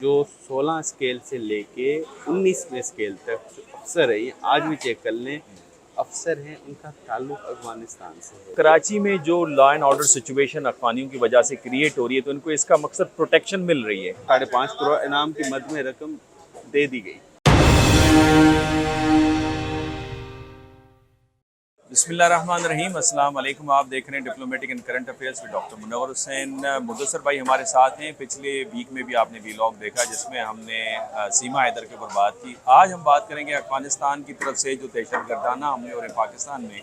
जो 16 स्केल से लेके 19वें स्केल तक जो अफसर है, ये आज भी चेक कर लें, अफसर हैं उनका ताल्लुक अफगानिस्तान से है। कराची में जो लॉ एंड ऑर्डर सिचुएशन अफगानियों की वजह से क्रिएट हो रही है, तो इनको इसका मकसद प्रोटेक्शन मिल रही है। 5.5 करोड़ इनाम की मद में रकम दे दी गई। बिस्मिल्लाहिर्रहमानिर्रहीम, अस्सलाम वालेकुम। आप देख रहे हैं diplomatic and current affairs with doctor Munawwar Hussain. Mudassar भाई हमारे साथ हैं। पिछले वीक में भी आपने वीलॉग देखा जिसमें हमने सीमा हैदर के ऊपर बात की। आज हम बात करेंगे अफगानिस्तान की तरफ से जो दहशत गर्दाना हमले हो रहे हैं पाकिस्तान में,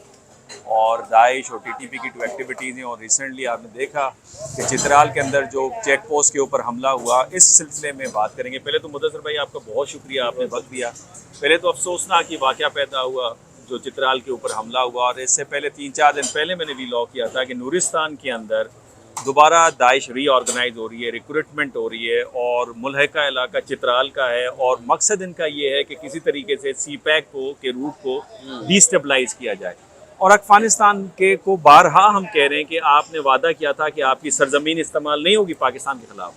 और दाइश और टीटीपी की जो एक्टिविटीज़ हैं। और रिसेंटली आपने देखा कि चित्राल के अंदर जो चेक पोस्ट के ऊपर हमला हुआ, इस सिलसिले में बात करेंगे। पहले तो मुदस्सर भाई आपका बहुत शुक्रिया, आपने वक्त दिया। पहले तो अफसोसनाक ही वाक़या पैदा हुआ जो चित्राल के ऊपर हमला हुआ, और इससे पहले 3-4 दिन पहले मैंने वीलॉग किया था कि नूरिस्तान के अंदर दोबारा दाइश रीऑर्गेनाइज हो रही है, रिक्रूटमेंट हो रही है, और मुल्हका इलाका चित्राल का है। और मकसद इनका ये है कि किसी तरीके से सी पैक के रूट को डिस्टेबलाइज किया जाए। और अफगानिस्तान के को बारहा हम कह रहे हैं कि आपने वादा किया था कि आपकी सरजमीन इस्तेमाल नहीं होगी पाकिस्तान के खिलाफ।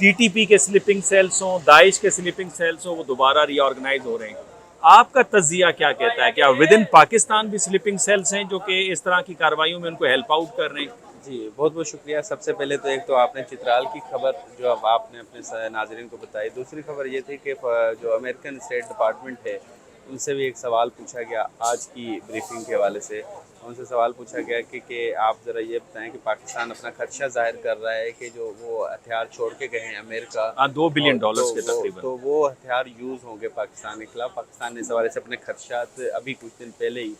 टीटीपी के स्लीपिंग सेल्स हों, दाइश के स्लीपिंग सेल्स हों, वो दोबारा रीऑर्गेनाइज हो रहे हैं। आपका तज्जिया क्या कहता है? क्या विद इन पाकिस्तान भी स्लीपिंग सेल्स हैं जो कि इस तरह की कार्रवाइयों में उनको हेल्प आउट कर रहे हैं? जी, बहुत बहुत शुक्रिया। सबसे पहले तो एक तो आपने चित्राल की खबर जो अब आपने अपने नाज़रीन को बताई। दूसरी खबर ये थी कि जो अमेरिकन स्टेट डिपार्टमेंट है उनसे भी एक सवाल पूछा गया आज की ब्रीफिंग के हवाले से। उनसे सवाल पूछा गया कि आप ज़रा ये बताएं कि पाकिस्तान अपना खदशा ज़ाहिर कर रहा है कि जो वो हथियार छोड़ के गए हैं अमेरिका, $2 बिलियन के तकरीबन, तो वो हथियार यूज़ होंगे पाकिस्तान के खिलाफ। पाकिस्तान ने इस हवाले से अपने खदशात अभी कुछ दिन पहले ही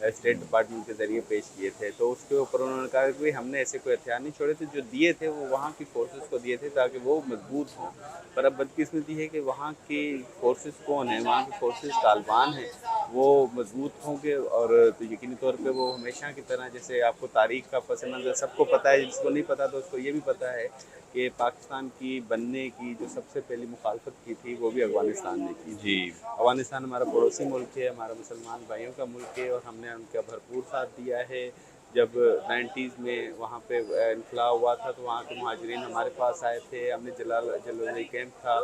स्टेट डिपार्टमेंट के ज़रिए पेश किए थे। तो उसके ऊपर उन्होंने कहा कि हमने ऐसे कोई हथियार नहीं छोड़े थे, जो दिए थे वो वहाँ की फोर्सेस को दिए थे ताकि वो मजबूत हों। पर अब बदकिस्मती है कि वहाँ की फोर्सेस कौन है, वहाँ की फोर्सेस तालिबान हैं, वो मजबूत होंगे। और तो यकीनी तौर पे वो हमेशा की तरह, जैसे आपको तारीख़ का पस मंज़र सबको पता है, जिसको नहीं पता तो उसको ये भी पता है कि पाकिस्तान की बनने की जो सबसे पहली मुखालफत की थी वो भी अफ़गानिस्तान ने की जी। अफ़गानिस्तान हमारा पड़ोसी मुल्क है, हमारा मुसलमान भाइयों का मुल्क है, और हमने उनका भरपूर साथ दिया है। जब 90s में वहाँ पे इनकलाब हुआ था तो वहाँ के मुहाजिरीन हमारे पास आए थे। हमने जलालई कैंप था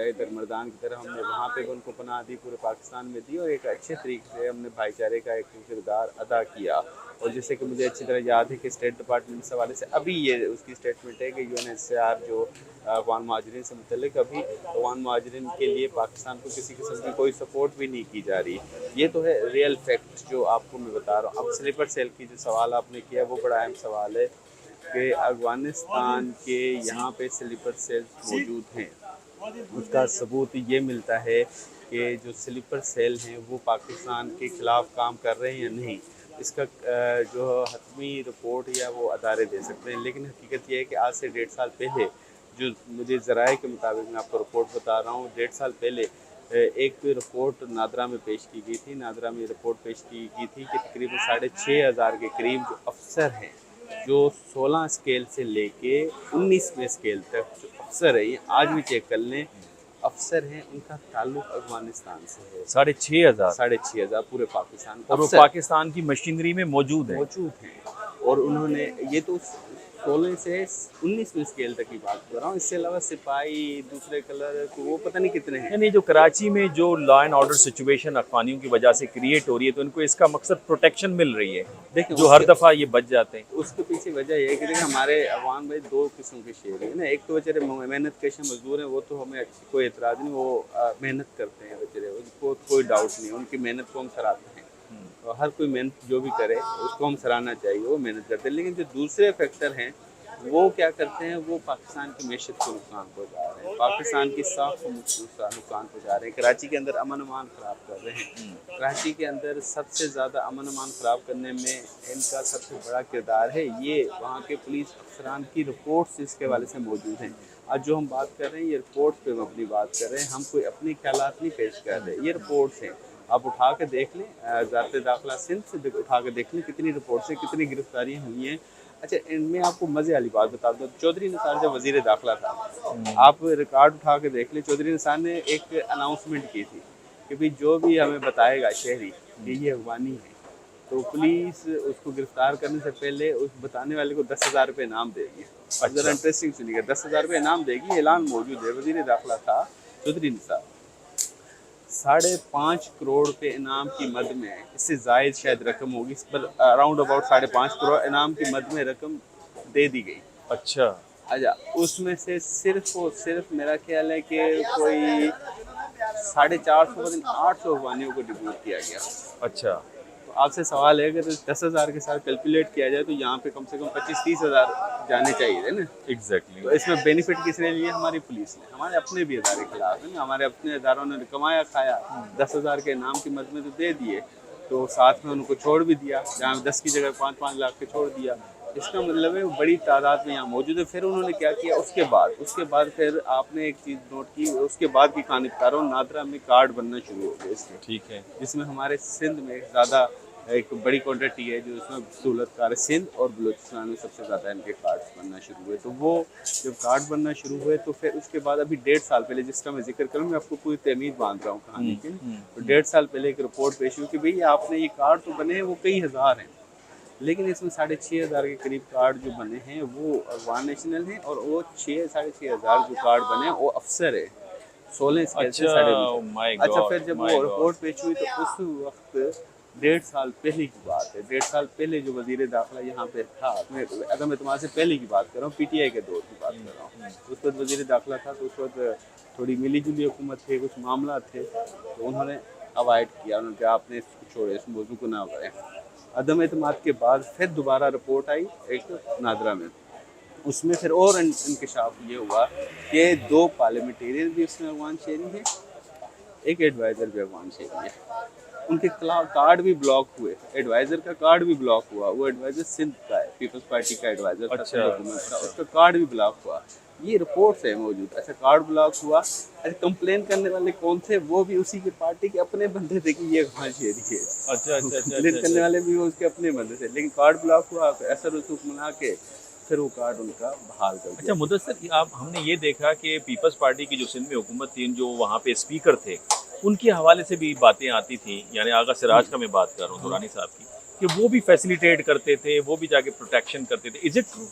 इधर मर्दान की तरफ, हमने वहाँ पे भी उनको पनाह दी, पूरे पाकिस्तान में दी, और एक अच्छे तरीके से हमने भाईचारे का एक किरदार अदा किया। और जैसे कि मुझे अच्छी तरह याद है कि स्टेट डिपार्टमेंट इस हवाले से अभी ये उसकी स्टेटमेंट है कि UNHCR जो अफ़गान मुहाजिरीन से मुतल्लिक अभी अफ़गान मुहाजिरीन के लिए पाकिस्तान को किसी किस्म की कोई सपोर्ट भी नहीं की जा रही। ये तो है रियल फैक्ट जो आपको मैं बता रहा हूँ। अब स्लीपर सेल की जो सवाल आपने किया वो बड़ा अहम सवाल है कि अफ़गानिस्तान के यहाँ पे स्लीपर सेल्स मौजूद हैं। उसका सबूत ये मिलता है कि जो स्लीपर सेल हैं वो पाकिस्तान के ख़िलाफ़ काम कर रहे हैं या नहीं, इसका जो हतमी रिपोर्ट या वो अदारे दे सकते हैं। लेकिन हकीकत ये है कि आज से 1.5 साल पहले, जो मुझे ज़राए के मुताबिक मैं आपको रिपोर्ट बता रहा हूँ, 1.5 साल पहले एक रिपोर्ट नादरा में पेश की गई थी। नादरा में रिपोर्ट पेश की गई थी कि तकरीबन 6,500 के करीब जो अफसर हैं, जो 16 स्केल से लेके 19वें स्केल तक जो अफसर है, ये आज भी चेक कर लें, अफसर हैं उनका ताल्लुक अफगानिस्तान से है। 6,500 6,500 पूरे पाकिस्तान और वो अफसर पाकिस्तान की मशीनरी में मौजूद हैं। और उन्होंने ये तो 16 से 19वें स्केल तक की बात कर रहा हूँ। इससे अलावा सिपाही, दूसरे कलर, तो वो पता नहीं कितने हैं। यानी जो कराची में जो लॉ एंड ऑर्डर सिचुएशन अफगानियों की वजह से क्रिएट हो रही है, तो इनको इसका मकसद प्रोटेक्शन मिल रही है। देखिए जो हर दफ़ा ये बच जाते हैं। उसके पीछे वजह यह है कि देखिए हमारे अवाम भाई 2 किस्म के शेर हैं ना। एक तो बेचारे मेहनत कश मजदूर हैं, वो तो हमें कोई एतराज़ नहीं, वो मेहनत करते हैं बेचारे, उनको कोई डाउट नहीं, उनकी मेहनत को हम सराहते हैं। और हर कोई मेहनत जो भी करे उसको हम सराहना चाहिए, वो मेहनत करते हैं। लेकिन जो दूसरे फैक्टर हैं वो क्या करते हैं, वो पाकिस्तान की मैशत को नुकसान पहुँचा रहे हैं, पाकिस्तान की साख को नुकसान पहुँचा रहे हैं, कराची के अंदर अमन अमान ख़राब कर रहे हैं। कराची के अंदर सबसे ज़्यादा अमन अमान ख़राब करने में इनका सबसे बड़ा किरदार है। ये वहाँ के पुलिस अफसरान की रिपोर्ट्स इसके हवाले से मौजूद हैं। आज जो हम बात कर रहे हैं ये रिपोर्ट्स पे हम अपनी बात कर रहे हैं, हम कोई अपने ख्यालात नहीं पेश कर रहे, ये रिपोर्ट्स हैं। आप उठा के देख लें, वज़ारत दाखिला सिंध से उठा के देख लें कितनी रिपोर्ट्स हैं, कितनी गिरफ्तारियाँ हुई हैं। अच्छा, इनमें आपको मज़े वाली बात बता दूँ, चौधरी निसार जब वज़ीर दाखिला था, आप रिकॉर्ड उठा के देख लें, चौधरी निसार ने एक अनाउंसमेंट की थी कि भाई जो भी हमें बताएगा शहरी कि ये अफगानी है, तो पुलिस उसको गिरफ्तार करने से पहले उस बताने वाले को 10,000 रुपये इनाम देगी। ज़रा इंटरेस्टिंग सुनिएगा, 10,000 रुपये इनाम देगी, ऐलान मौजूद है। वज़ीर दाखिला था चौधरी निसार, 5.5 करोड़ रुपये इनाम की मद में, इससे जायद शायद रकम होगी, इस पर अराउंड अबाउट 5.5 करोड़ इनाम की मद में रकम दे दी गई। अच्छा उसमें से सिर्फ और सिर्फ मेरा ख्याल है कि कोई 450 800 अफगानियों को डिपोर्ट किया गया। अच्छा, तो आपसे सवाल है, अगर 10,000 के साथ कैलकुलेट किया जाए तो यहाँ पे कम से कम 25-30 हज़ार जाने चाहिए थे ना। एग्जैक्टली। तो इसमें बेनिफिट किसने लिए? हमारी पुलिस ने, हमारे अपने भी इदारे खिलाफ है ना, हमारे अपने इदारों ने कमाया खाया, 10,000 के इनाम की मद में तो दे दिए, तो साथ में उनको छोड़ भी दिया, जहाँ 10 की जगह 5-5 लाख के छोड़ दिया। इसका मतलब है वो बड़ी तादाद में यहाँ मौजूद है। फिर उन्होंने क्या किया उसके बाद फिर आपने एक चीज़ नोट की, उसके बाद की कहानी बता रहा हूँ, नादरा में कार्ड बनना शुरू हो गए इसके, ठीक है, जिसमें हमारे सिंध में ज़्यादा एक बड़ी क्वान्टिटी है जो इसमें सहूलतकार है। सिंध और बलूचिस्तान में सबसे ज़्यादा इनके कार्ड्स बनना शुरू हुए। तो वो जब कार्ड बनना शुरू हुए तो फिर उसके बाद अभी 1.5 साल पहले, जिसका मैं जिक्र करूँ, मैं आपको पूरी तमीद बांध रहा हूँ कहानी की, तो 1.5 साल पहले एक रिपोर्ट पेश हुई कि भाई आपने ये कार्ड तो बने हैं वो कई हज़ार हैं, लेकिन इसमें 6,500 के करीब कार्ड जो बने हैं वो अफगान नेशनल हैं, और वो 6,500 जो कार्ड बने हैं वो अफसर है 16 स्केल से 9.5। अच्छा, फिर जब वो रिपोर्ट पेश हुई तो उस वक्त 1.5 साल पहले की बात है, 1.5 साल पहले जो वजीर दाखिला यहाँ पे था, मैं अदम एतमाद से पहले की बात कर रहा हूँ, PTI के दौर की बात कर रहा हूँ, उस वक्त वजीर दाखिला था, तो उस वक्त थोड़ी मिली जुली हुकूमत थे, कुछ मामला थे, तो उन्होंने अवॉइड किया, उन्होंने कहा आपने इसको छोड़े, इस मौजू को ना करें। अदम एतमाद के बाद फिर दोबारा रिपोर्ट आई एक नादरा में, उसमें फिर और इंकशाफ ये हुआ कि 2 पार्लियामेंटेरियन भी उसमें अफगान शहरी है, एक एडवाइज़र भी अफगान शहरी है, उनके कार्ड भी ब्लॉक हुए, एडवाइज़र का कार्ड भी ब्लॉक हुआ, वो एडवाइज़र सिंध का है, पीपल्स पार्टी का एडवाइज़र था, उसका कार्ड भी ब्लॉक हुआ। ये रिपोर्ट है मौजूद। अच्छा, कार्ड ब्लॉक हुआ, अच्छा कंप्लेन करने वाले कौन थे? वो भी उसी की पार्टी के अपने बंदे थे कि ये अफगान शहरी है। अच्छा, कंप्लेन करने वाले भी वो उसके अपने बंदे थे, लेकिन कार्ड ब्लॉक हुआ, असर रसूख मना के फिर वो कार्ड उनका बहाल कर दिया। अच्छा मुदस्सर, आप हमने ये देखा कि पीपल्स पार्टी की जो सिंध में हुकूमत थी, जो वहाँ पे स्पीकर थे, उनके हवाले से भी बातें आती थी, यानी आगा सिराज का मैं बात कर रहा हूँ, दुरानी साहब की, कि वो भी फैसिलिटेट करते थे, वो भी जाके प्रोटेक्शन करते थे। Is it true?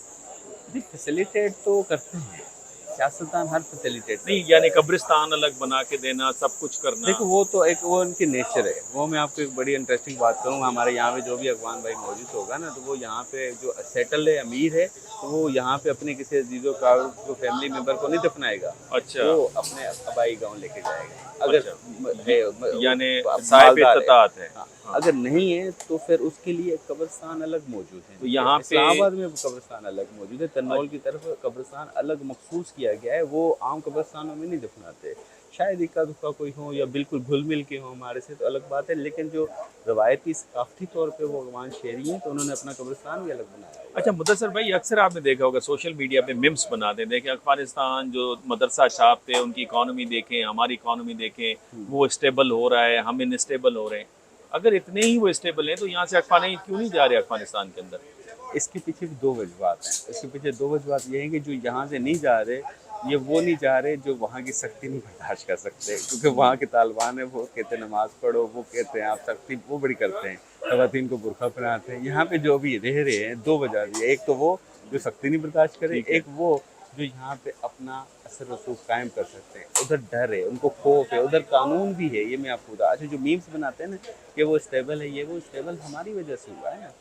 जी, फैसिलिटेट तो करते हैं, सियासतदान हर फैसिलिटेट नहीं, यानी कब्रिस्तान अलग बना के देना, सब कुछ करना। देखो वो तो एक वो उनकी नेचर है। वो मैं आपको एक बड़ी इंटरेस्टिंग बात करूँगा, हमारे यहाँ पे जो भी अफगान भाई मौजूद होगा ना, तो वो यहाँ पे जो सेटल है, अमीर है, तो वो यहाँ पे अपने किसी अजीज़ों का जो फैमिली मेम्बर को नहीं दफनाएगा। अच्छा, वो अपने आबाई गाँव लेके जाएगा, अगर यानी साहिब इत्तात है। हाँ, अगर नहीं है तो फिर उसके लिए कब्रिस्तान अलग मौजूद है। तो यहाँ पे इस्लामाबाद में कब्रिस्तान अलग मौजूद है, तन्नौल की तरफ कब्रिस्तान अलग मखसूस किया गया है, वो आम कब्रिस्तानों में नहीं दफनाते। शायद इक्का दुक्का कोई हो या बिल्कुल घुल मिल के हो हमारे से, तो अलग बात है, लेकिन जो रवायती सकाफती तौर पे वो अफगान शहरी हैं, तो उन्होंने अपना कब्रिस्तान भी अलग बनाया। अच्छा मुदस्सर भाई, अक्सर आपने देखा होगा सोशल मीडिया पे मिम्स बनाते थे कि अफगानिस्तान जो मदरसा छाप थे, उनकी इकॉनमी देखें, हमारी इकॉनमी देखें, वो स्टेबल हो रहा है, हम इनस्टेबल हो रहे हैं। अगर इतने ही वो स्टेबल हैं तो यहाँ से अफगानी क्यों नहीं जा रहे अफगानिस्तान के अंदर? इसके पीछे भी 2 वजूहत हैं। इसके पीछे 2 वजूहत ये हैं कि जो यहाँ से नहीं जा रहे, ये वो नहीं जा रहे जो वहाँ की सख्ती नहीं बर्दाश्त कर सकते, क्योंकि वहाँ के तालिबान है, वो कहते हैं नमाज पढ़ो, वो कहते हैं आप सख्ती वो बड़ी करते हैं, ख़वातीन को बुरखा पहनाते हैं। यहाँ पे जो भी रह रहे हैं 2 वजह भी है, एक तो वो जो सख्ती नहीं बर्दाश्त करे, एक वो जो यहाँ पे अपना असर रसूख कायम कर सकते हैं। उधर डर है, उनको खौफ है, उधर कानून भी है, ये मैं आपको बता। अच्छा, जो मीम्स बनाते हैं ना कि वो स्टेबल है, ये वो स्टेबल हमारी वजह से हुआ है ना।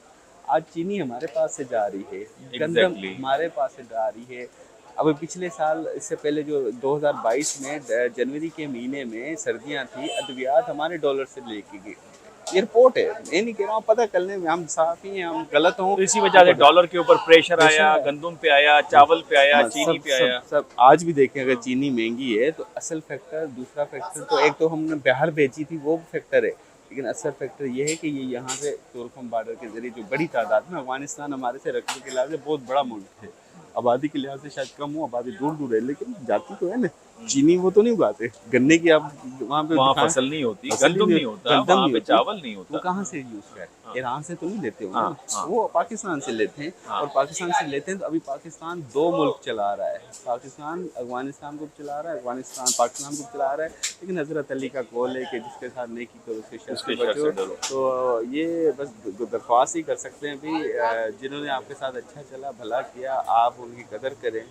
आज चीनी हमारे पास से जा रही है, गंदम हमारे पास से जा रही है। अब पिछले साल, इससे पहले जो 2022 में जनवरी के महीने में सर्दियाँ थी, अद्वियात हमारे डॉलर से लेके गई। ये रिपोर्ट है, मैं नहीं कह रहा हूँ, पता करने में हम साफी हैं, हम गलत हों, तो इसी वजह से डॉलर के ऊपर प्रेशर आया, गंदम पे आया, चावल पे आया, चीनी पे आया। सब आज भी देखें, अगर चीनी महंगी है तो असल फैक्टर, दूसरा फैक्टर तो एक तो हमने बाहर बेची थी वो फैक्टर है, लेकिन असल फैक्टर ये है कि ये यहाँ से तुर्कम बॉर्डर के जरिए जो बड़ी तादाद में, अफगानिस्तान हमारे से रकबे के लिहाज से बहुत बड़ा मुल्क है, आबादी के लिहाज से शायद कम हो, आबादी दूर दूर है, लेकिन जाती तो है ना। चीनी वो तो नहीं उगाते, गन्ने की आप वहाँ पे वहाँ दिखाएं, फसल नहीं होती, फसल गंदम नहीं होता, गंदम वहाँ नहीं पे होती, चावल नहीं वो होता। कहाँ से यूज कर हाँ। ईरान से तो नहीं लेते होंगे हाँ, ना, हाँ। वो पाकिस्तान से लेते हैं। हाँ। और पाकिस्तान से लेते हैं तो अभी पाकिस्तान दो मुल्क चला रहा है, पाकिस्तान अफगानिस्तान को चला रहा है, अफगानिस्तान पाकिस्तान को चला रहा है, लेकिन हजरत अली का कौल है कि जिसके साथ नेकी करो उसके शर उसके से शर से बचो। डरो। तो ये बस दरख्वास्त ही कर सकते हैं भी, जिन्होंने आपके साथ अच्छा चला भला किया, आप उनकी कदर करें,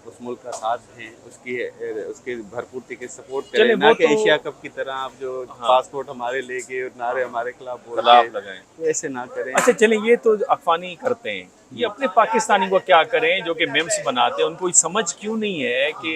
उस मुल्क का साथ दें, उसके भरपूर तरीके से सपोर्ट चले करें, ना वो कि तो एशिया कप की तरह आप जो हाँ। पासपोर्ट हमारे लेके और नारे हमारे खिलाफ बोल खिलाफ के लगाएं। तो ऐसे ना करें। अच्छा चलें, ये तो अफगानी करते हैं, ये अपने पाकिस्तानी को क्या करें जो कि मेम्स बनाते हैं, उनको समझ क्यों नहीं है कि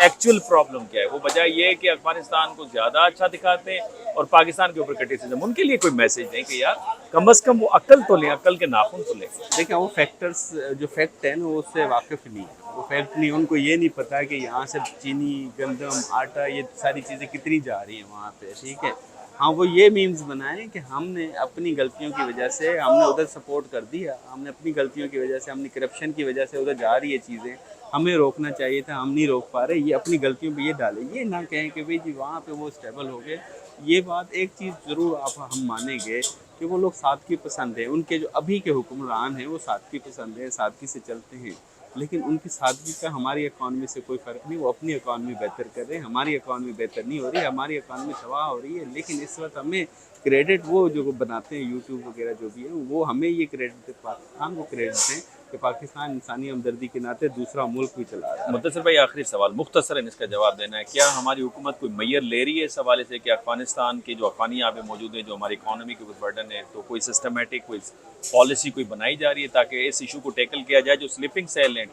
एक्चुअल प्रॉब्लम क्या है? वो बजाय ये है कि अफगानिस्तान को ज़्यादा अच्छा दिखाते हैं और पाकिस्तान के ऊपर क्रिटिसिज्म। उनके लिए कोई मैसेज दें कि यार कम अज़ कम वो अक्ल तो लें, अक्ल के नाखून तो लें। देखिए वो फैक्टर्स जो फैक्ट है ना वो उससे वाकिफ़ नहीं है, वो फैक्ट नहीं, उनको ये नहीं पता कि यहाँ से चीनी गंदम आटा ये सारी चीज़ें कितनी जा रही हैं वहाँ पे, ठीक है। हाँ वो ये मीम्स बनाएं कि हमने अपनी गलतियों की वजह से हमने उधर सपोर्ट कर दिया, हमने अपनी गलतियों की वजह से, हमने करप्शन की वजह से उधर जा रही है चीज़ें, हमें रोकना चाहिए था, हम नहीं रोक पा रहे, ये अपनी गलतियों पे ये डालें, ये ना कहें कि भाई जी वहाँ पे वो स्टेबल हो गए। ये बात एक चीज़ ज़रूर आप हम मानेंगे कि वो लोग सादगी पसंद हैं, उनके जो अभी के हुक्मरान हैं वो सादगी पसंद हैं, सादगी से चलते हैं, लेकिन उनकी सादगी का हमारी इकॉनमी से कोई फ़र्क नहीं, वो अपनी इकॉनमी बेहतर कर रहे हैं, हमारी इकॉनमी बेहतर नहीं हो रही है, हमारी इकॉनमी तबाह हो रही है। लेकिन इस वक्त हमें क्रेडिट वो जो बनाते हैं यूट्यूब वगैरह जो भी है वो हमें ये क्रेडिट पाकिस्तान को क्रेडिट दें कि पाकिस्तान इंसानी हमदर्दी के नाते दूसरा मुल्क भी चला रहा है। मुद्दसर भाई आखिरी सवाल, मुख्तसरन इसका जवाब देना है, क्या हमारी हुकूमत कोई मैयर ले रही है इस हवाले से कि अफगानिस्तान के जो अफगानी यहाँ पे मौजूद हैं, जो हमारी इकॉनमी के ऊपर बर्डन है, तो कोई सिस्टमेटिक कोई पॉलिसी कोई बनाई जा रही है ताकि इस इशू को टैकल किया जाए? जो स्लीपिंग सेल हैं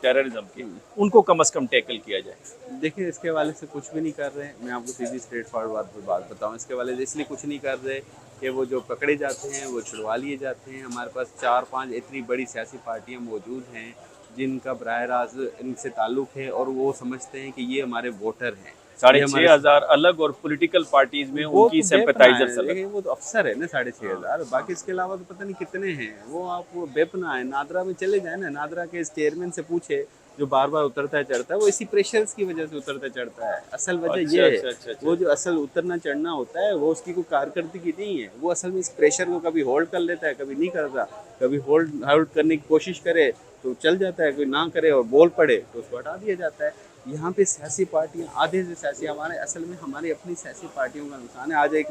टेररिज्म के, उनको कम अज़ कम टैकल किया जाए। देखिए इसके हवाले से कुछ भी नहीं कर रहे हैं, मैं आपको सीधी स्ट्रेट फॉरवर्ड बात बताऊं, इसके हवाले से इसलिए कुछ नहीं कर रहे कि वो जो पकड़े जाते हैं वो छुड़वा लिए जाते हैं। हमारे पास 4-5 इतनी बड़ी सियासी पार्टियां मौजूद हैं जिनका बराह रास्त इनसे ताल्लुक़ है और वो समझते हैं कि ये हमारे वोटर हैं। 6,500 अलग और पॉलिटिकल पार्टीज में उनकी सिंपैथाइजर्स अलग। वो तो अफसर है ना 6,500, बाकी इसके अलावा तो पता नहीं कितने हैं। वो आप वो बेपना है, नादरा में चले जाए ना, नादरा के चेयरमैन से पूछे जो बार बार उतरता है चढ़ता है, वो इसी प्रेशर्स की वजह से उतरता चढ़ता है। असल वजह ये है, वो जो असल उतरना चढ़ना होता है वो उसकी कोई कारकर्दगी नहीं है, वो असल में इस प्रेशर को कभी होल्ड कर लेता है, कभी नहीं करता, कभी होल्ड करने की कोशिश करे तो चल जाता है, कोई ना करे और बोल पड़े तो उसको हटा दिया जाता है। यहाँ पे सियासी पार्टियाँ आधे से सियासी हमारे असल में हमारी अपनी सियासी पार्टियों का नुकसान है। आज एक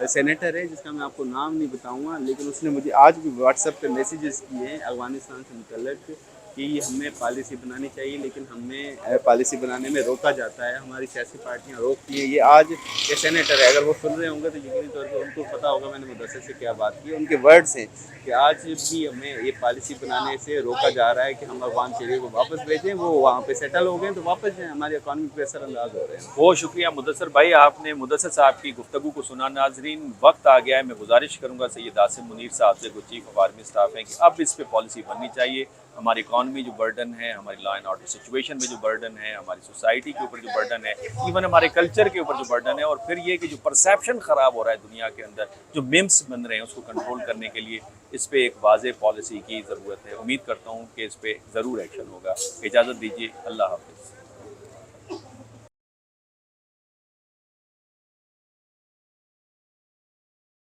सेनेटर है जिसका मैं आपको नाम नहीं बताऊँगा, लेकिन उसने मुझे आज भी व्हाट्सएप पे मैसेजेस किए हैं अफगानिस्तान से मुतल्लिक़ कि हमें पॉलिसी बनानी चाहिए, लेकिन हमें पॉलिसी बनाने में रोका जाता है, हमारी सियासी पार्टियां रोकती हैं। ये आज ये सेनेटर है, अगर वो सुन रहे होंगे तो यकीनी तौर पर उनको पता होगा मैंने मुदस्सिर से क्या बात की। उनके वर्ड्स हैं कि आज भी हमें ये पॉलिसी बनाने से रोका जा रहा है कि हम अफगान शहरियों को वापस भेजें, वो वहाँ पर सेटल हो गए तो वापस जाएँ, हमारी इकॉनमी पर असरअंदाज हो रहे हैं। बहुत शुक्रिया मुदस्सिर भाई, आपने मुदस्सिर साहब की गुफ्तगू को सुना। नाजरीन वक्त आ गया है, मैं गुजारिश करूँगा सैयद आसिम मुनीर साहब से, जो चीफ ऑफ आर्मी स्टाफ हैं, कि अब इस पर पॉलिसी बननी चाहिए। हमारी इकॉनमी जो बर्डन है, हमारी लॉ एंड ऑर्डर सिचुएशन में जो बर्डन है, हमारी सोसाइटी के ऊपर जो बर्डन है, इवन हमारे कल्चर के ऊपर जो बर्डन है, और फिर ये कि जो परसेप्शन ख़राब हो रहा है दुनिया के अंदर, जो मिम्स बन रहे हैं, उसको कंट्रोल करने के लिए इस पर एक वाज़े पॉलिसी की ज़रूरत है। उम्मीद करता हूँ कि इस पर ज़रूर एक्शन होगा। इजाज़त दीजिए, अल्लाह हाफ़िज़।